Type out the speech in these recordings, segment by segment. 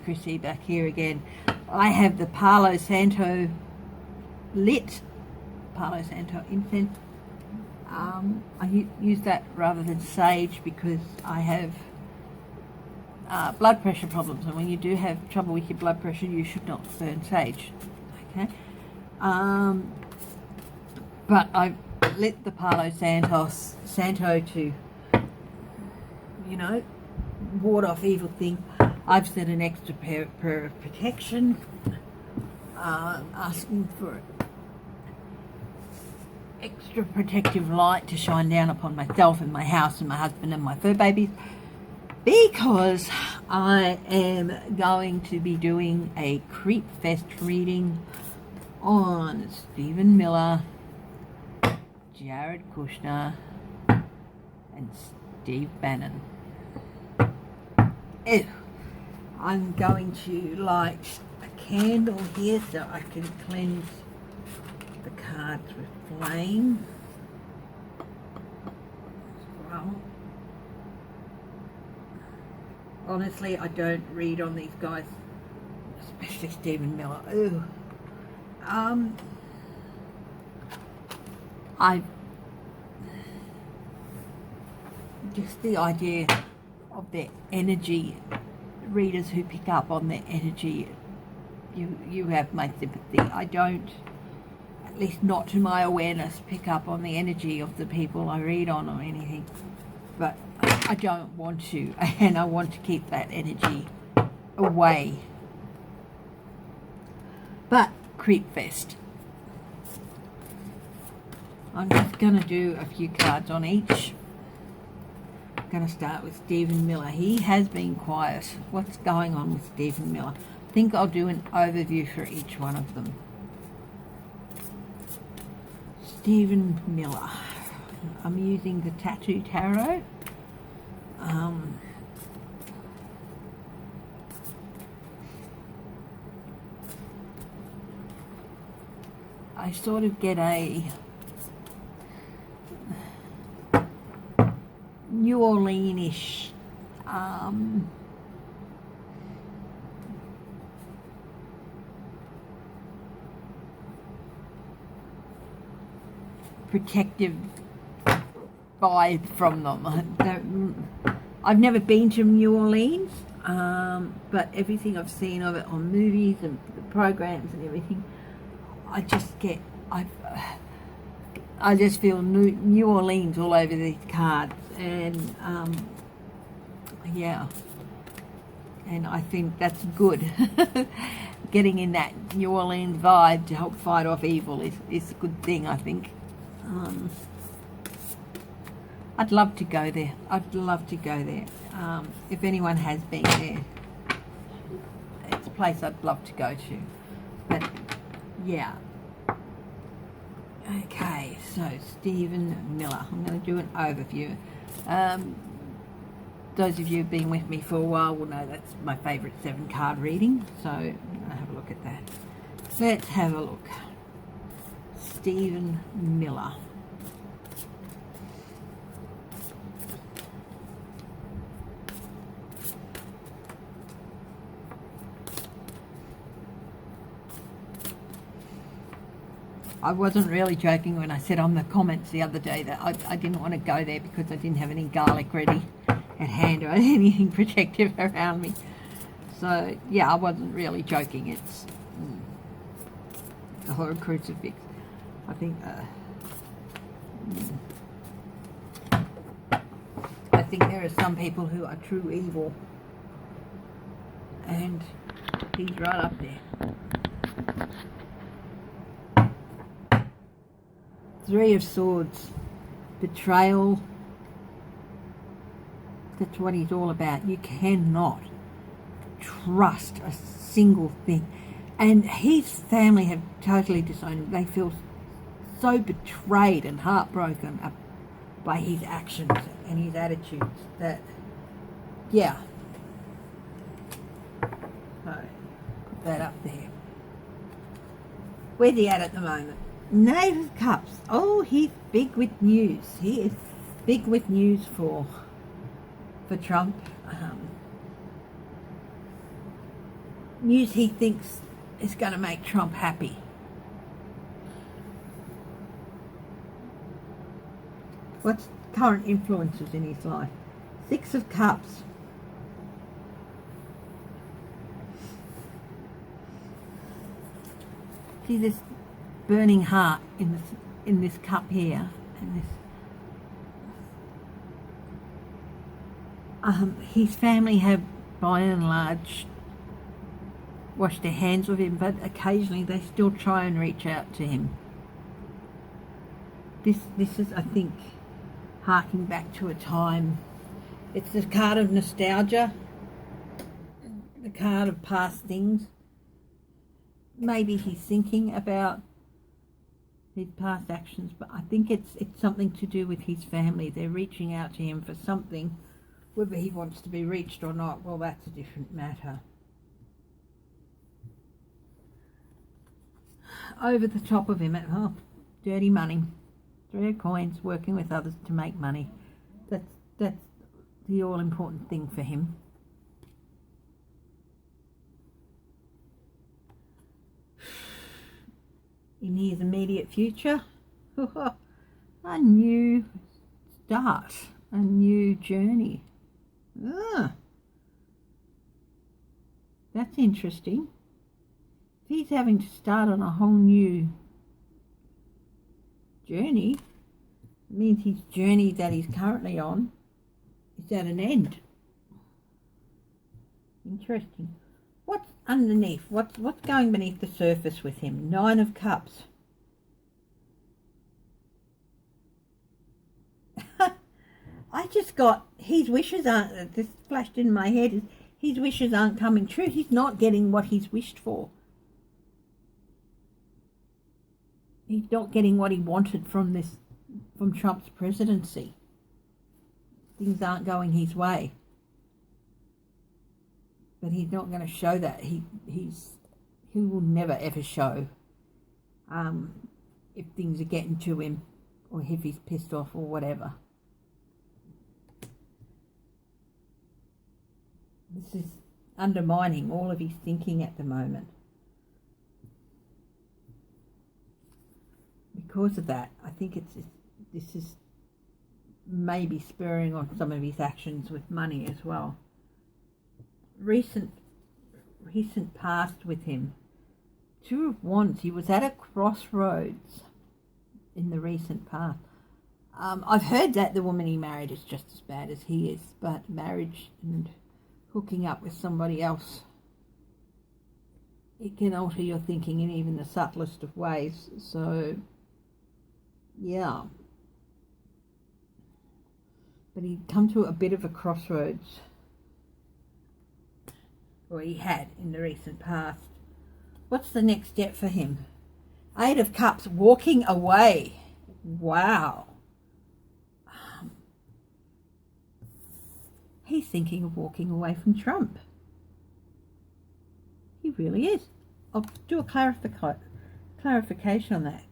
Chrissy back here again. I have the Palo Santo lit, Palo Santo incense. I use that rather than sage because I have blood pressure problems, and when you do have trouble with your blood pressure, you should not burn sage. Okay, but I lit the Palo Santo to, you know, ward off evil things. I've said an extra prayer of protection, asking for extra protective light to shine down upon myself and my house and my husband and my fur babies, because I am going to be doing a Creepfest reading on Stephen Miller, Jared Kushner, and Steve Bannon. Ew. I'm going to light a candle here so I can cleanse the cards with flame as well. Honestly, I don't read on these guys, especially Stephen Miller. Ooh. Just the idea of their energy, readers who pick up on their energy, you have my sympathy. I don't, at least not to my awareness, pick up on the energy of the people I read on or anything, but I don't want to, and I want to keep that energy away. But Creepfest, I'm just going to do a few cards on each. I'm going to start with Stephen Miller. He has been quiet. What's going on with Stephen Miller? I think I'll do an overview for each one of them. Stephen Miller. I'm using the Tattoo Tarot. I sort of get a New Orleans-ish protective vibe from them. I've never been to New Orleans, but everything I've seen of it on movies and the programs and everything, I just get, I just feel New Orleans all over these cards, and yeah, and I think that's good. Getting in that New Orleans vibe to help fight off evil is a good thing, I think. I'd love to go there. I'd love to go there. If anyone has been there, it's a place I'd love to go to. But yeah. Okay, so Stephen Miller. I'm going to do an overview. Those of you who've been with me for a while will know that's my favourite 7-card reading. So I'm going to have a look at that. Let's have a look. Stephen Miller. I wasn't really joking when I said on the comments the other day that I didn't want to go there because I didn't have any garlic ready at hand or anything protective around me. So yeah, I wasn't really joking. It's the horror crucifix. I think there are some people who are true evil, and he's right up there. Three of Swords, betrayal. That's what he's all about. You cannot trust a single thing. And his family have totally disowned him. They feel so betrayed and heartbroken by his actions and his attitudes that, yeah. So, put that up there. Where's he at the moment? Knave of Cups. Oh, he's big with news. He is big with news for Trump. news he thinks is going to make Trump happy. What's current influences in his life? Six of Cups. See this burning heart in this cup here, and this. His family have, by and large, washed their hands of him, but occasionally they still try and reach out to him. This is, I think, harking back to a time. It's the card of nostalgia, the card of past things. Maybe he's thinking about his past actions, but I think it's something to do with his family. They're reaching out to him for something. Whether he wants to be reached or not, well, that's a different matter. Over the top of him, dirty money. 3 of Coins, working with others to make money. That's the all-important thing for him. In his immediate future, a new start, a new journey. That's interesting. If he's having to start on a whole new journey, it means his journey that he's currently on is at an end. Interesting. What's underneath? What's going beneath the surface with him? 9 of Cups. I just got his wishes aren't. This flashed in my head. Is his wishes aren't coming true. He's not getting what he's wished for. He's not getting what he wanted from Trump's presidency. Things aren't going his way. But he's not going to show that. He will never ever show if things are getting to him or if he's pissed off or whatever. This is undermining all of his thinking at the moment. Because of that, I think this is maybe spurring on some of his actions with money as well. Recent past with him. 2 of Wands. He was at a crossroads in the recent past. I've heard that the woman he married is just as bad as he is, but marriage and hooking up with somebody else, it can alter your thinking in even the subtlest of ways. So, yeah. But he'd come to a bit of a crossroads, or he had in the recent past. What's the next step for him? 8 of Cups, walking away. Wow. He's thinking of walking away from Trump. He really is. I'll do a clarification on that.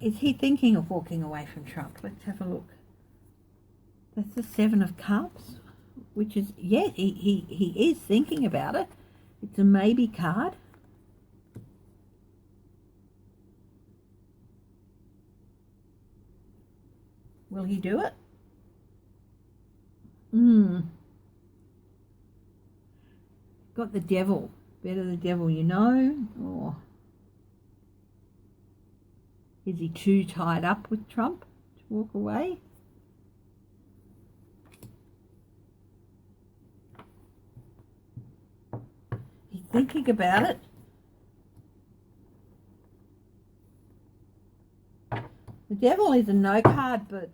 Is he thinking of walking away from Trump? Let's have a look. That's the 7 of Cups, which is, yeah, he is thinking about it. It's a maybe card. Will he do it? Got the Devil. Better the devil you know, or is he too tied up with Trump to walk away? He's thinking about it. The Devil is a no card, but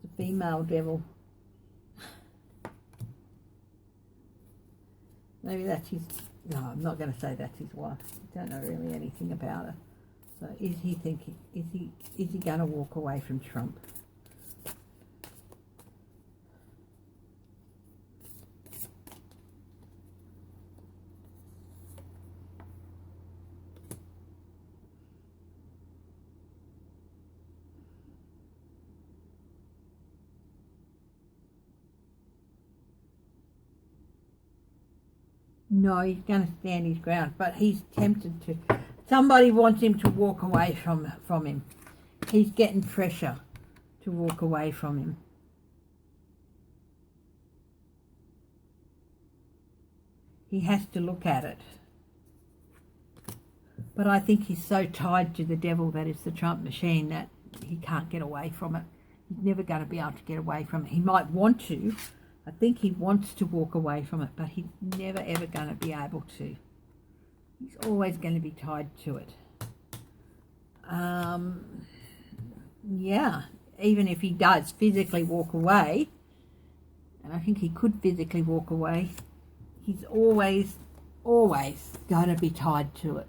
it's a female devil. Maybe that's his. No, I'm not going to say that's his wife. I don't know really anything about her. So is he thinking? Is he going to walk away from Trump? No, he's going to stand his ground, but he's tempted to. Somebody wants him to walk away from him. He's getting pressure to walk away from him. He has to look at it. But I think he's so tied to the devil that is the Trump machine that he can't get away from it. He's never going to be able to get away from it. He might want to. I think he wants to walk away from it, but he's never ever going to be able to. He's always going to be tied to it. Yeah, even if he does physically walk away, and I think he could physically walk away, he's always going to be tied to it.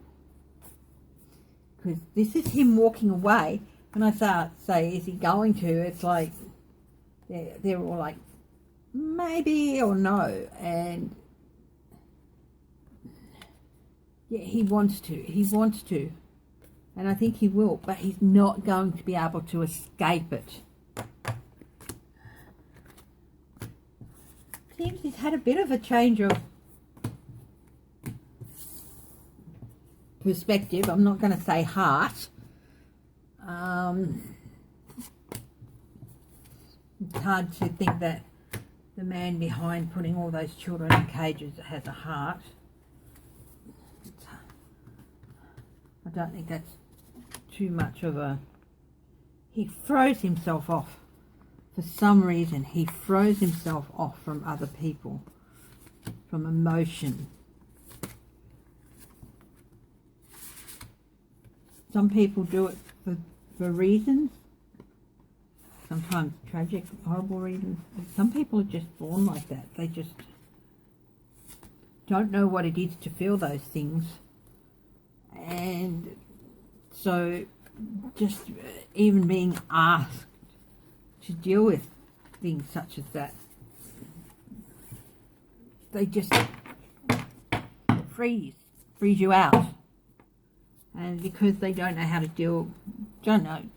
Because this is him walking away. When I say, is he going to, it's like, they're all like, maybe or no. And yeah, he wants to. And I think he will, but he's not going to be able to escape it. Seems he's had a bit of a change of perspective. I'm not going to say heart. It's hard to think that the man behind putting all those children in cages has a heart. I don't think that's too much of a... He throws himself off. For some reason, he throws himself off from other people, from emotion. Some people do it for reasons, sometimes tragic, horrible reasons. Some people are just born like that. They just don't know what it is to feel those things. And so just even being asked to deal with things such as that, they just freeze you out. And because they don't know how to deal, can't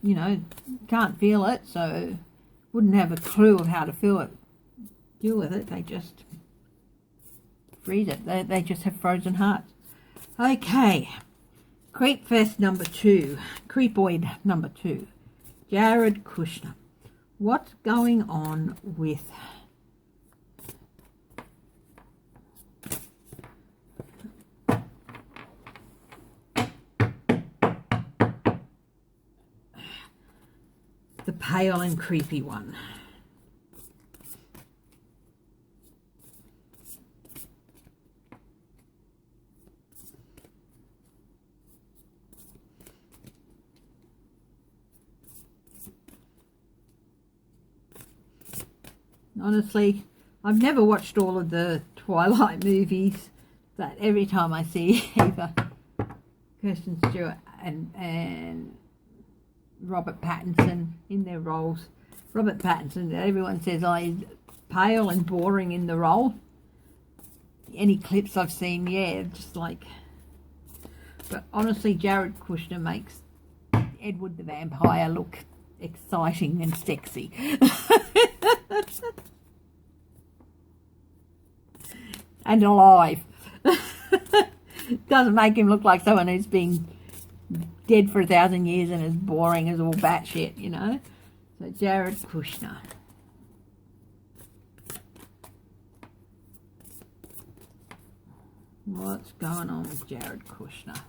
feel it, so wouldn't have a clue of how to deal with it, they just freeze it. They just have frozen hearts. Okay, Creepfest number 2, Creepoid number 2, Jared Kushner. What's going on with the pale and creepy one? Honestly, I've never watched all of the Twilight movies, but every time I see either Kirsten Stewart and Robert Pattinson in their roles, Robert Pattinson, everyone says, oh, he's pale and boring in the role. Any clips I've seen, yeah, just like... But honestly, Jared Kushner makes Edward the Vampire look exciting and sexy. And alive. Doesn't make him look like someone who's been dead for 1,000 years and as boring as all batshit, you know. So Jared Kushner. What's going on with Jared Kushner?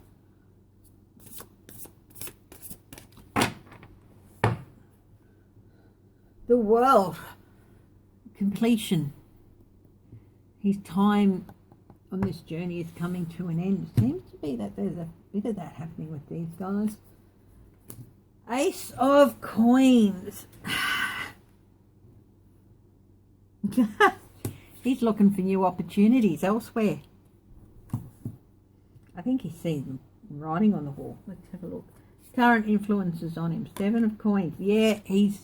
The world. Completion. His time on this journey is coming to an end. It seems to be that there's a bit of that happening with these guys. Ace of Coins. He's looking for new opportunities elsewhere. I think he sees them writing on the wall. Let's have a look. Current influences on him. 7 of Coins. Yeah, he's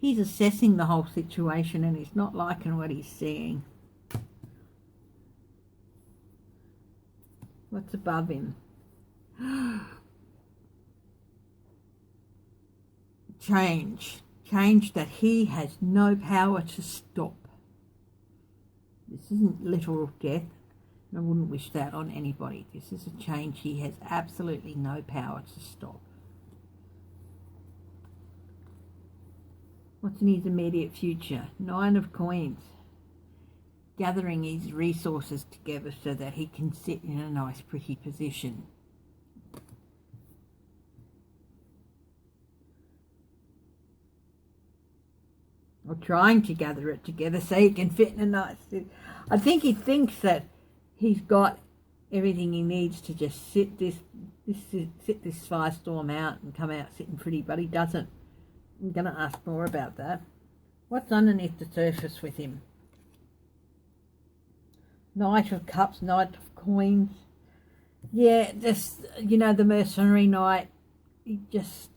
assessing the whole situation and he's not liking what he's seeing. What's above him? Change. Change that he has no power to stop. This isn't literal death. I wouldn't wish that on anybody. This is a change he has absolutely no power to stop. What's in his immediate future? 9 of Coins. Gathering his resources together so that he can sit in a nice pretty position. Or trying to gather it together so he can fit in a nice... I think he thinks that he's got everything he needs to just sit this firestorm out and come out sitting pretty, but he doesn't. I'm going to ask more about that. What's underneath the surface with him? Knight of Cups, Knight of Coins. Yeah, just, you know, the mercenary knight, he's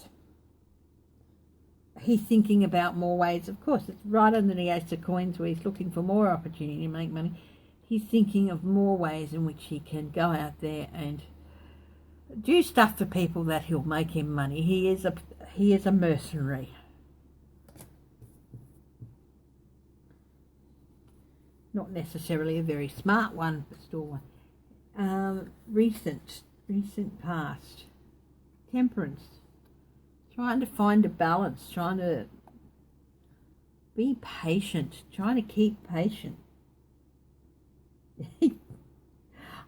thinking about more ways. Of course, it's right under the Ace of Coins where he's looking for more opportunity to make money. He's thinking of more ways in which he can go out there and do stuff for people that he'll make him money. He is a mercenary. Not necessarily a very smart one, but still one. Recent past. Temperance. Trying to find a balance, trying to be patient, trying to keep patient.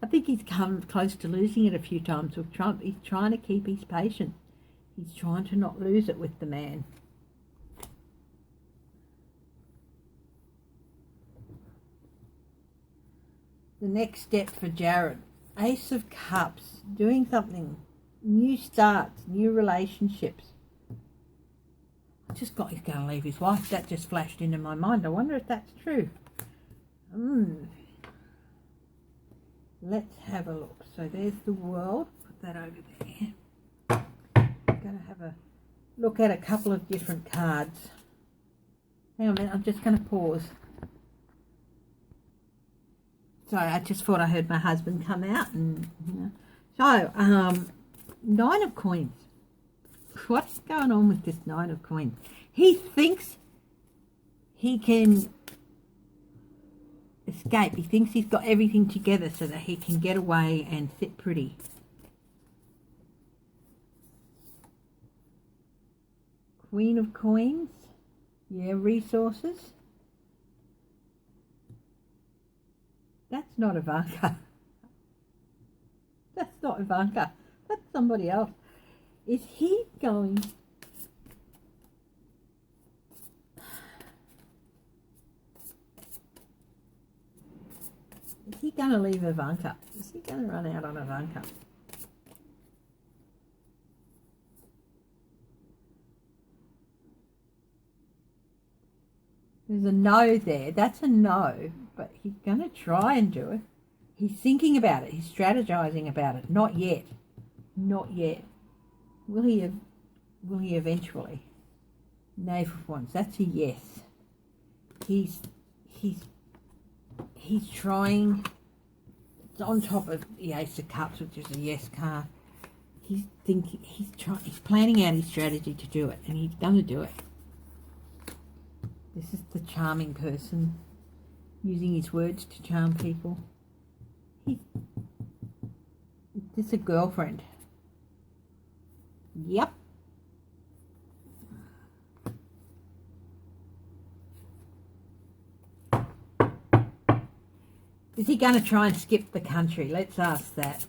I think he's come close to losing it a few times with Trump. He's trying to keep his patience. He's trying to not lose it with the man. The next step for Jared. Ace of Cups. Doing something. New starts. New relationships. I just got he's going to leave his wife. That just flashed into my mind. I wonder if that's true. Let's have a look. So there's the World. Put that over there. I'm going to have a look at a couple of different cards. Hang on a minute. I'm just going to pause. Sorry, I just thought I heard my husband come out. And So, 9 of Coins. What's going on with this 9 of Coins? He thinks he can escape. He thinks he's got everything together so that he can get away and sit pretty. Queen of Coins. Yeah, resources. That's not Ivanka. That's not Ivanka. That's somebody else. Is he going... Is he going to leave Ivanka? Is he going to run out on Ivanka? There's a no there. That's a no. But he's going to try and do it. He's thinking about it. He's strategizing about it. Not yet. Not yet. Will he eventually? Knave of Wands. That's a yes. He's trying. It's on top of the Ace of Cups, which is a yes card. He's thinking. He's planning out his strategy to do it, and he's going to do it. This is the charming person, using his words to charm people. Is this a girlfriend? Yep. Is he going to try and skip the country? Let's ask that.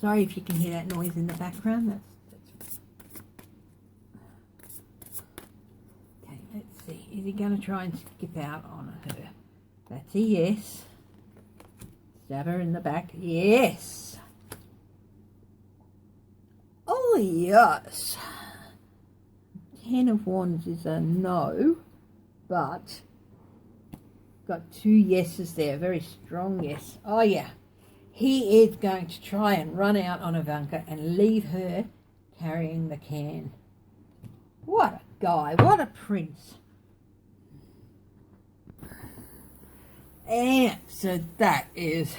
Sorry if you can hear that noise in the background. That's okay, let's see. Is he going to try and skip out on her? That's a yes. Stab her in the back. Yes. Oh, yes. 10 of Wands is a no, but got 2 yeses there. Very strong yes. Oh, yeah. He is going to try and run out on Ivanka and leave her carrying the can. What a guy. What a prince. And so that is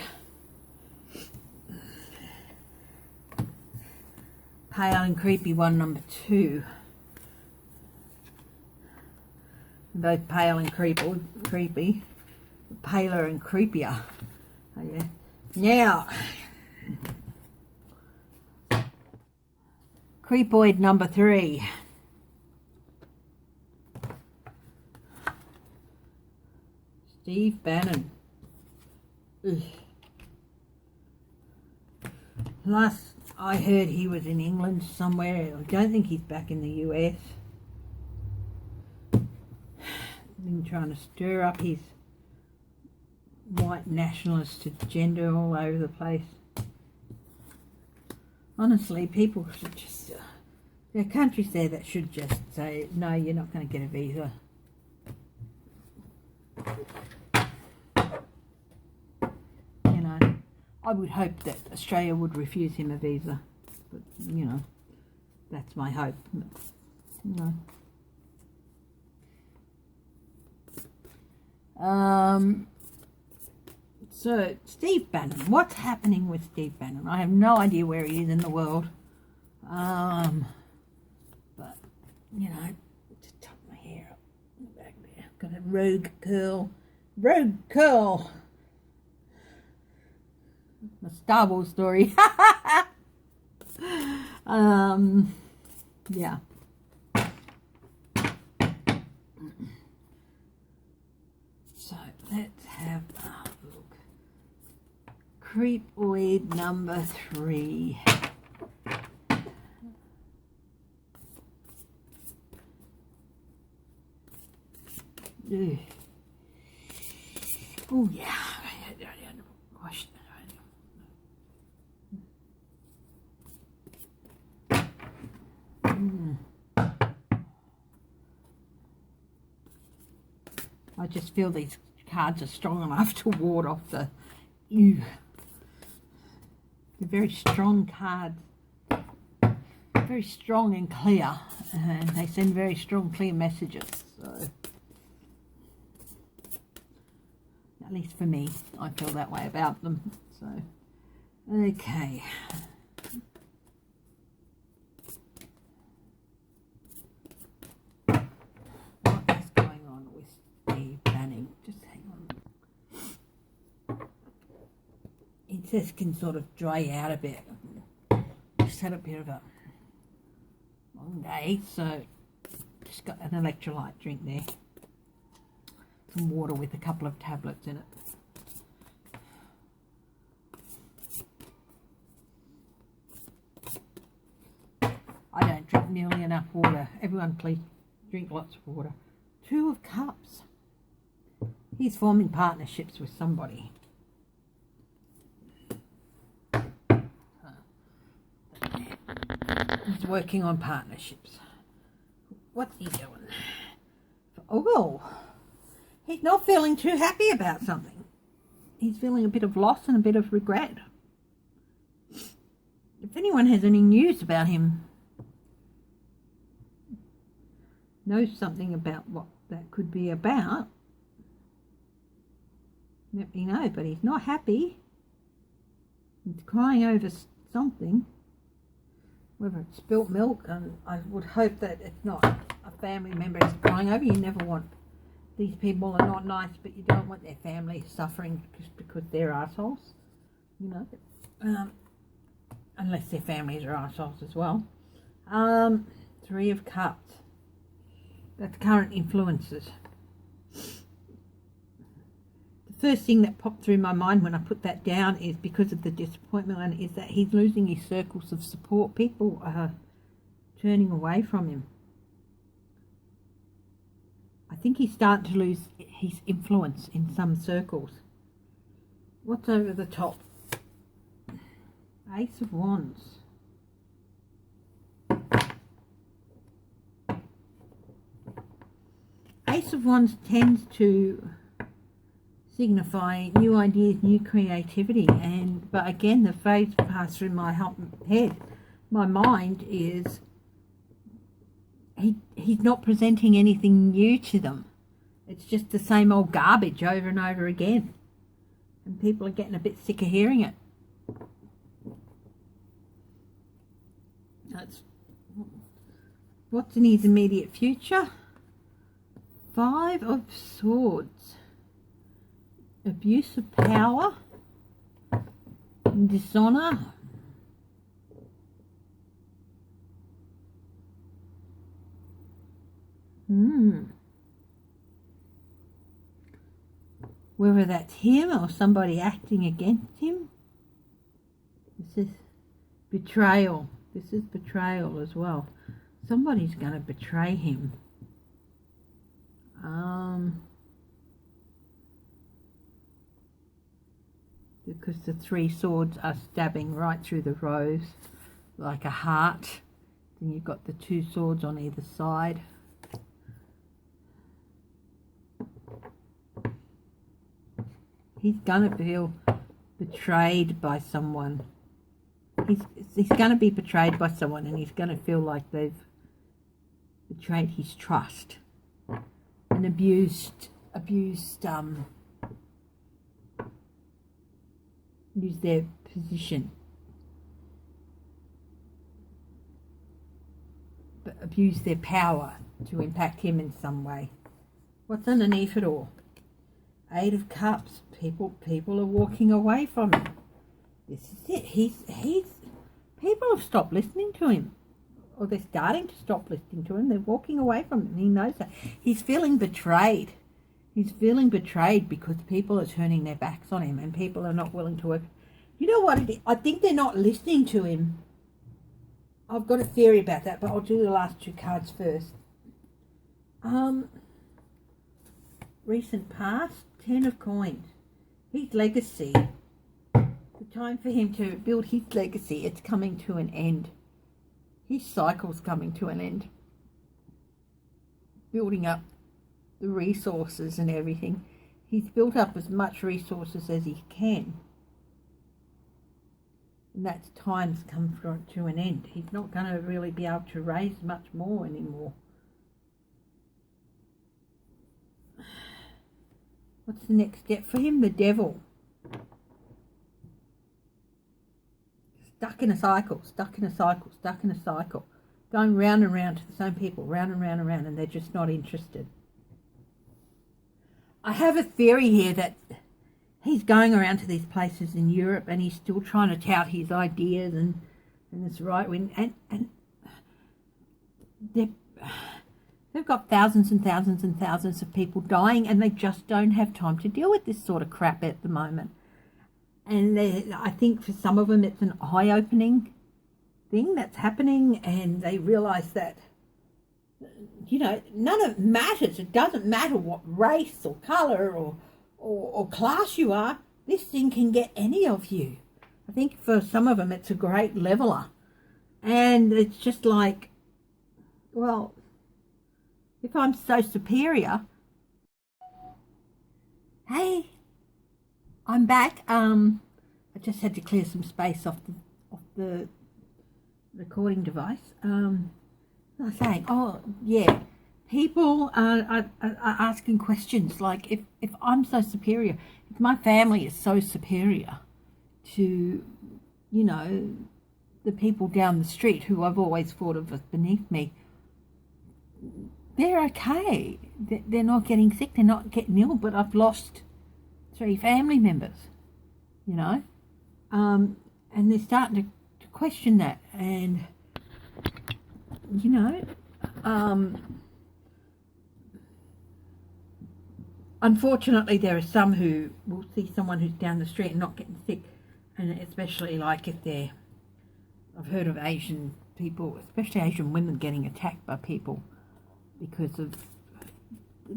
pale and creepy one, number 2. both pale and creepy. Paler and creepier. Oh, yeah. Now, creepoid number 3. Steve Bannon. Ugh. Last I heard, he was in England somewhere. I don't think he's back in the US. Been trying to stir up his white nationalist agenda all over the place. Honestly, people should just... there are countries there that should just say, no, you're not going to get a visa. You know, I would hope that Australia would refuse him a visa. But, you know, that's my hope. But, you know. So, Steve Bannon. What's happening with Steve Bannon? I have no idea where he is in the world. But, you know, just tuck my hair up in the back there. Got a rogue curl. Rogue curl! A Star Wars story. Yeah. So, let's have a look. Creepoid number 3. Ugh. Oh yeah. I just feel these cards are strong enough to ward off the... Ew. They're very strong cards. Very strong and clear. And they send very strong, clear messages. So, at least for me, I feel that way about them. So, okay. This can sort of dry out a bit. Just had a bit of a long day, so just got an electrolyte drink there. Some water with a couple of tablets in it. I don't drink nearly enough water. Everyone please drink lots of water. 2 of Cups. He's forming partnerships with somebody. He's working on partnerships. What's he doing? Oh, well, he's not feeling too happy about something. He's feeling a bit of loss and a bit of regret. If anyone has any news about him, knows something about what that could be about, let me know. But he's not happy. He's crying over something. Whether it's spilt milk, and I would hope that it's not a family member is crying over. You never want... these people are not nice, but you don't want their family suffering just because they're assholes, you know. Unless their families are assholes as well. 3 of Cups. That's current influences. The first thing that popped through my mind when I put that down is, because of the disappointment one, is that he's losing his circles of support. People are turning away from him. I think he's starting to lose his influence in some circles. What's over the top? Ace of Wands. Ace of Wands tends to signify new ideas, new creativity, but again, the phrase passed through my head, my mind, is he's not presenting anything new to them. It's just the same old garbage over and over again, and people are getting a bit sick of hearing it. That's what's in his immediate future. Five of Swords. Abuse of power. Dishonor. Whether that's him or somebody acting against him. This is betrayal. This is betrayal as well. Somebody's going to betray him. Because the three swords are stabbing right through the rose like a heart. Then you've got the two swords on either side. He's going to feel betrayed by someone. He's going to be betrayed by someone, and he's going to feel like they've betrayed his trust and abused their position, but abuse their power to impact him in some way. What's underneath it all? Eight of Cups. People are walking away from him. This is it. He's people have stopped listening to him, or they're starting to stop listening to him. They're walking away from him. He knows that. He's feeling betrayed. He's feeling betrayed because people are turning their backs on him, and people are not willing to work. You know what? I think they're not listening to him. I've got a theory about that, but I'll do the last two cards first. Recent past, 10 of Coins. His legacy. The time for him to build his legacy, it's coming to an end. His cycle's coming to an end. Building up the resources and everything. He's built up as much resources as he can. And that time's come to an end. He's not going to really be able to raise much more anymore. What's the next step for him? The Devil. Stuck in a cycle, stuck in a cycle, stuck in a cycle. Going round and round to the same people, round and round and round, and they're just not interested. I have a theory here that he's going around to these places in Europe and he's still trying to tout his ideas and it's right wing, and they've got thousands and thousands and thousands of people dying, and they just don't have time to deal with this sort of crap at the moment. And I think for some of them it's an eye-opening thing that's happening, and they realise that, you know, none of it matters. It doesn't matter what race or colour or class you are. This thing can get any of you. I think for some of them it's a great leveller. And it's just like, well, if I'm so superior, hey, I'm back. I just had to clear some space off the recording device. I was saying, oh yeah, people are asking questions like, if I'm so superior, if my family is so superior to, you know, the people down the street who I've always thought of as beneath me, they're okay. They're not getting sick. They're not getting ill. But I've lost 3 family members, you know, and they're starting to question that. And, you know, unfortunately, there are some who will see someone who's down the street and not getting sick, and especially like if they're, I've heard of Asian people, especially Asian women, getting attacked by people because of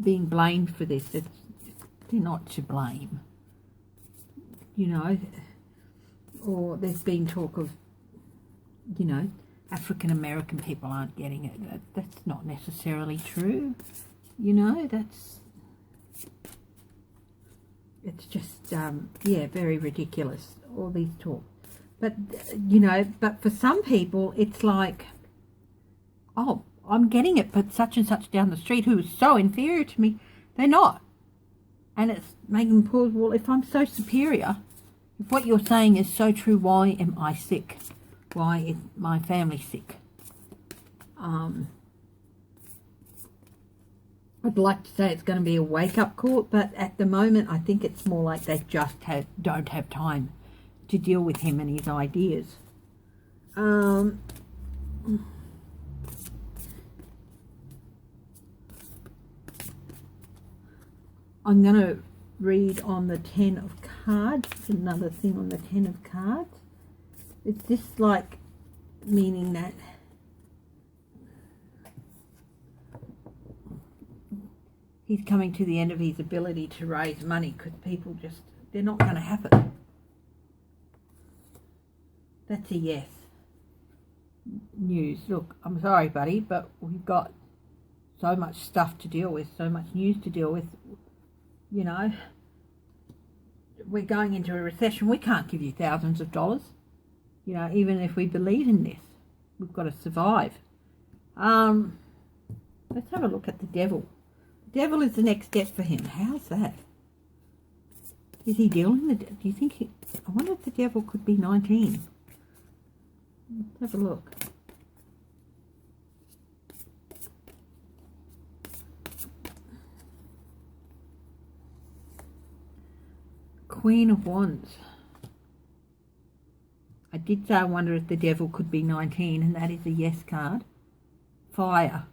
being blamed for this. They're not to blame, you know. Or there's been talk of, you know, African American people aren't getting it. That's not necessarily true, you know. It's just yeah, very ridiculous, all these talk. But you know, but for some people it's like, oh, I'm getting it, but such and such down the street who is so inferior to me, they're not. And it's making them pause. Well, if I'm so superior, if what you're saying is so true, why am I sick? Why is my family sick? I'd like to say it's going to be a wake-up call, but at the moment I think it's more like they just don't have time to deal with him and his ideas. I'm going to read on the 10 of cards. Another thing on the 10 of cards. It's just like meaning that he's coming to the end of his ability to raise money because people just, they're not going to have it. That's a yes. News. Look, I'm sorry, buddy, but we've got so much stuff to deal with, so much news to deal with. You know, we're going into a recession. We can't give you thousands of dollars. You know, even if we believe in this, we've got to survive. Let's have a look at the devil. The devil is the next step for him. How's that? Is he dealing with it? Do you think he... I wonder if the devil could be 19. Let's have a look. Queen of Wands. I did say I wonder if the devil could be 19, and that is a yes card. Fire.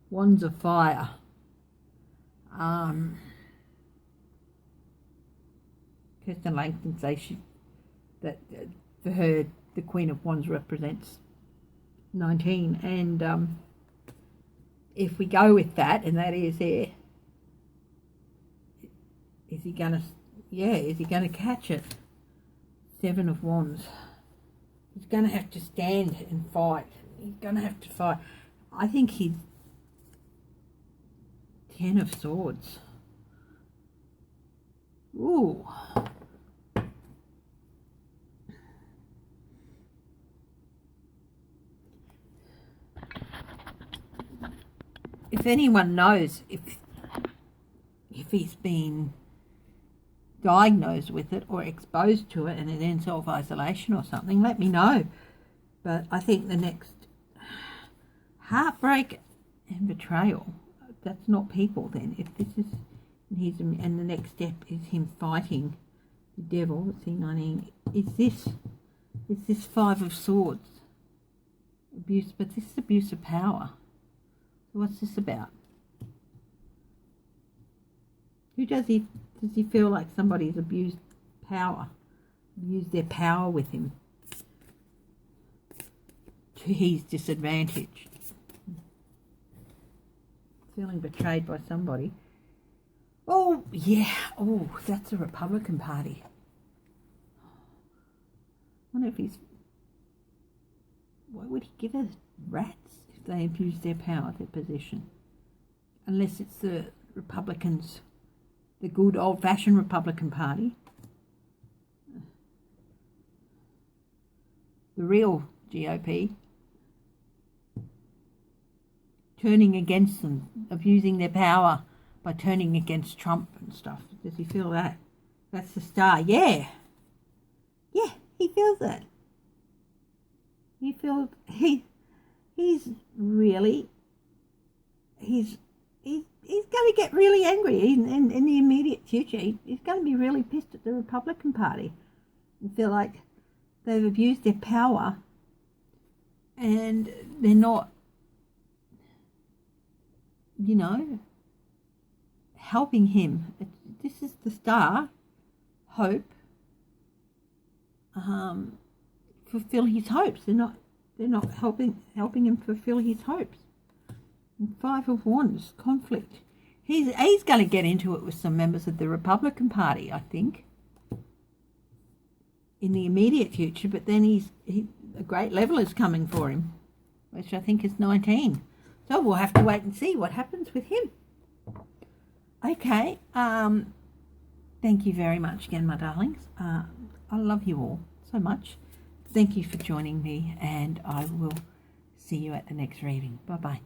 Wands of fire. Kirsten Langton says that for her the Queen of Wands represents 19, and if we go with that, and that is there, is he gonna catch it? 7 of Wands. He's gonna have to stand and fight. He's gonna have to fight. I think he's 10 of Swords. Ooh. If anyone knows if he's been diagnosed with it or exposed to it and is in self-isolation or something, let me know. But I think the next heartbreak and betrayal, that's not people then. If this is and the next step is him fighting the devil, let's see, 19, is this 5 of Swords? Abuse, but this is abuse of power. So what's this about? Who does he feel like somebody's abused power? Used their power with him to his disadvantage. Feeling betrayed by somebody. Oh, yeah. Oh, that's the Republican Party. I wonder if he's... Why would he give us rats if they abuse their power, their position? Unless it's the Republicans, the good old-fashioned Republican Party. The real GOP. Turning against them, abusing their power by turning against Trump and stuff. Does he feel that? That's the star. Yeah. Yeah, he feels that. He feels he's going to get really angry in the immediate future. He's going to be really pissed at the Republican Party and feel like they've abused their power and they're not, you know, helping him. This is the star. Hope. Fulfill his hopes. They're not helping him fulfill his hopes. And 5 of Wands, conflict. He's going to get into it with some members of the Republican Party, I think, in the immediate future. But then a great level is coming for him, which I think is 19. So we'll have to wait and see what happens with him. Okay. Thank you very much again, my darlings. I love you all so much. Thank you for joining me, and I will see you at the next reading. Bye-bye.